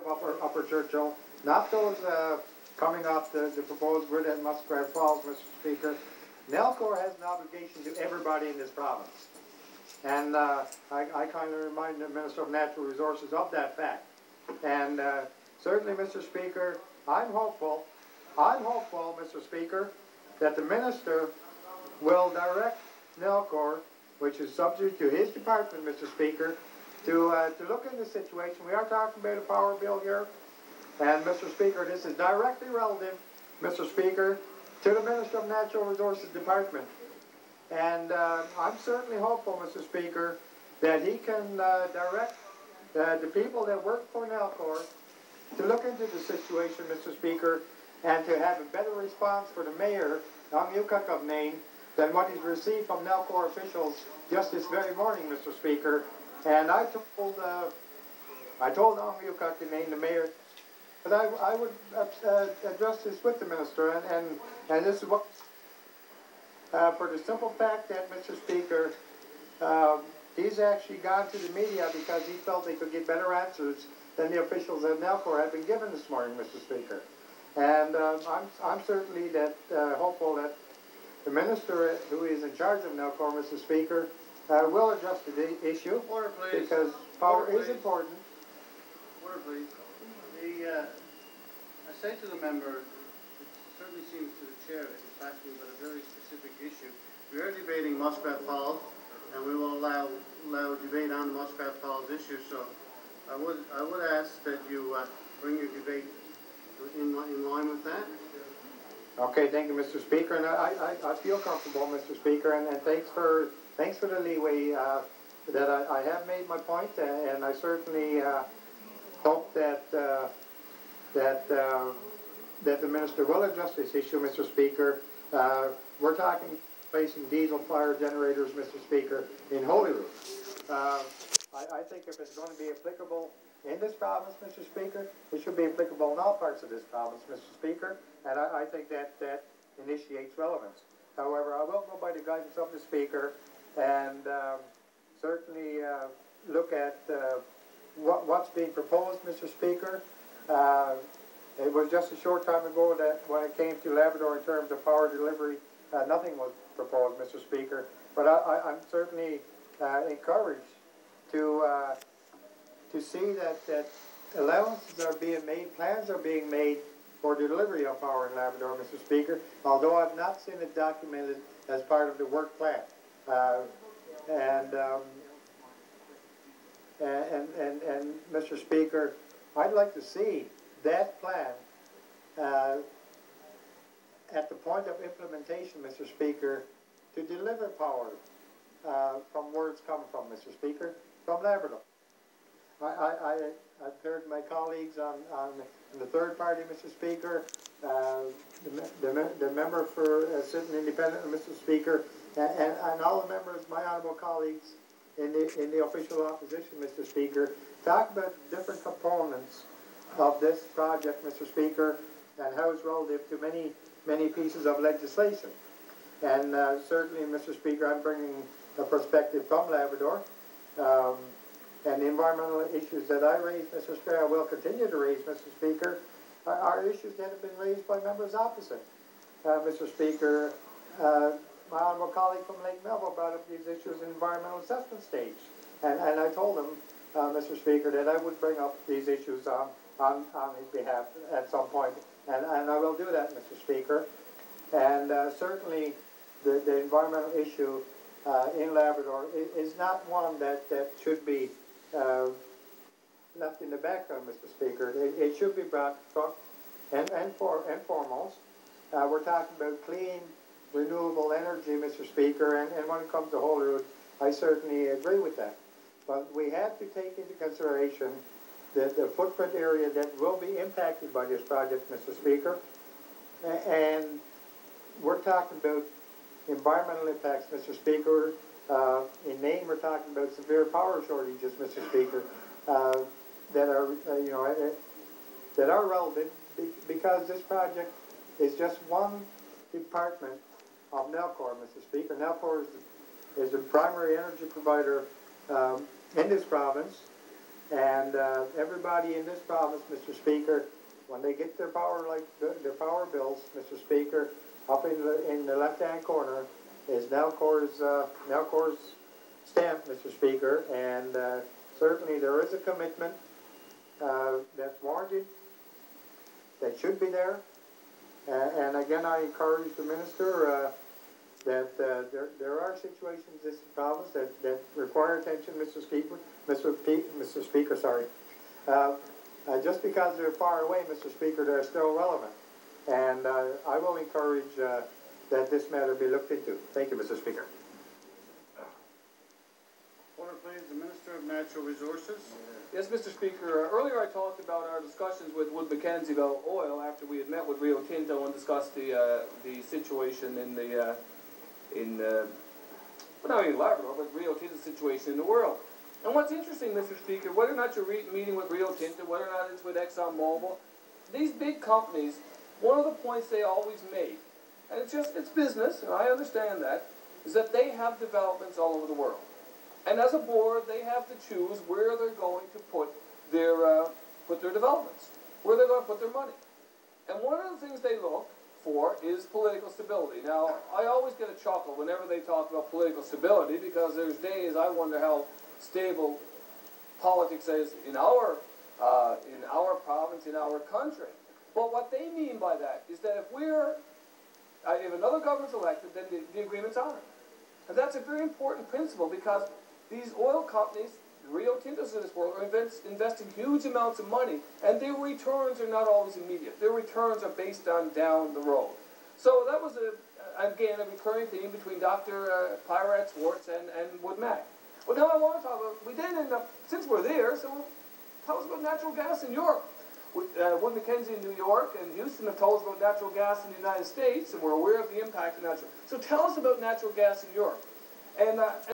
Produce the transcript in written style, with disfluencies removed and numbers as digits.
Upper Churchill, not those coming off the proposed grid at Muskrat Falls, Mr. Speaker. Nalcor has an obligation to everybody in this province. And I kind of remind the Minister of Natural Resources of that fact. And certainly, Mr. Speaker, I'm hopeful, Mr. Speaker, that the Minister will direct Nalcor, which is subject to his department, Mr. Speaker, to look into the situation. We are talking about a power bill here, and Mr. Speaker, this is directly relative, Mr. Speaker, to the Minister of Natural Resources Department. And I'm certainly hopeful, Mr. Speaker, that he can direct the people that work for Nalcor to look into the situation, Mr. Speaker, and to have a better response for the Mayor, Ang Yukak of Maine, than what he's received from Nalcor officials just this very morning, Mr. Speaker. And I told Ang Yukak of Maine, the Mayor, that I would address this with the Minister, and this is what, for the simple fact that, Mr. Speaker, he's actually gone to the media because he felt he could get better answers than the officials at Nalcor had been given this morning, Mr. Speaker. And I'm certainly hopeful that the Minister who is in charge of Nalcor, Mr. Speaker, will address the issue. Order, please. Because power is important. Order, please. I say to the member, it certainly seems to the chair that he's asking about a very specific issue. We are debating Muskrat Falls, and we will allow debate on the Muskrat Falls issue. So I would ask that you bring your debate in line with that. Okay, thank you, Mr. Speaker, and I feel comfortable, Mr. Speaker, and thanks for the leeway that I have made my point, and I certainly hope that the Minister will address this issue, Mr. Speaker. We're talking placing diesel fire generators, Mr. Speaker, in Holyrood. I think if it's going to be applicable in this province, Mr. Speaker, it should be applicable in all parts of this province, Mr. Speaker, and I think that initiates relevance. However, I will go by the guidance of the Speaker and certainly look at what's being proposed, Mr. Speaker. It was just a short time ago that when it came to Labrador in terms of power delivery, nothing was proposed, Mr. Speaker. But I'm certainly encouraged to see that allowances are being made, plans are being made for the delivery of power in Labrador, Mr. Speaker, although I've not seen it documented as part of the work plan. And Mr. Speaker, I'd like to see that plan at the point of implementation, Mr. Speaker, to deliver power from where it's come from, Mr. Speaker, from Labrador. I've heard my colleagues on the third party, Mr. Speaker, the member for sitting independent, Mr. Speaker, and all the members, my honourable colleagues in the official opposition, Mr. Speaker, talk about different components of this project, Mr. Speaker, and how it's relative to many pieces of legislation. And certainly, Mr. Speaker, I'm bringing a perspective from Labrador. And the environmental issues that I raised, Mr. Speaker, I will continue to raise, Mr. Speaker, are issues that have been raised by members opposite. Mr. Speaker, my honourable colleague from Lake Melville brought up these issues in environmental assessment stage. And I told him, Mr. Speaker, that I would bring up these issues on his behalf at some point. And I will do that, Mr. Speaker. And certainly the environmental issue in Labrador is not one that should be left in the background, Mr. Speaker. It should be brought front and foremost. We're talking about clean, renewable energy, Mr. Speaker, and when it comes to Holyrood, I certainly agree with that. But we have to take into consideration the footprint area that will be impacted by this project, Mr. Speaker. And we're talking about environmental impacts, Mr. Speaker. In Maine, we're talking about severe power shortages, Mr. Speaker, that are relevant because this project is just one department of Nalcor, Mr. Speaker. Nalcor is the primary energy provider in this province, And everybody in this province, Mr. Speaker, when they get their power, like their power bills, Mr. Speaker, up in the left-hand corner is Nalcor's stamp, Mr. Speaker, and certainly there is a commitment that's warranted, that should be there. And again, I encourage the Minister that there are situations in this province that require attention, Mr. Speaker, sorry. Just because they're far away, Mr. Speaker, they're still relevant. And I will encourage that this matter be looked into. Thank you, Mr. Speaker. Order, please. The Minister of Natural Resources. Yes, Mr. Speaker. Earlier I talked about our discussions with Wood Mackenzie about oil after we had met with Rio Tinto and discussed the situation well, not in Labrador, but Rio Tinto's situation in the world. And what's interesting, Mr. Speaker, whether or not you're meeting with Rio Tinto, whether or not it's with ExxonMobil, these big companies, one of the points they always make, and it's business, and I understand that, is that they have developments all over the world. And as a board, they have to choose where they're going to put their developments, where they're going to put their money. And one of the things they look for is political stability. Now, I always get a chuckle whenever they talk about political stability, because there's days I wonder how stable politics is in our province, in our country. But what they mean by that is that if another government's elected, then the agreement's honored. And that's a very important principle, because these oil companies, Rio Tintos of this world, are investing huge amounts of money, and their returns are not always immediate. Their returns are based on down the road. So that was, again, a recurring theme between Dr. Pyrat-Swartz and Wood Mac. Well, now I want to talk about, we then end up, since we're there, so tell us about natural gas in Europe. Wood Mackenzie in New York and Houston have told us about natural gas in the United States, and we're aware of the impact of natural. So tell us about natural gas in Europe. And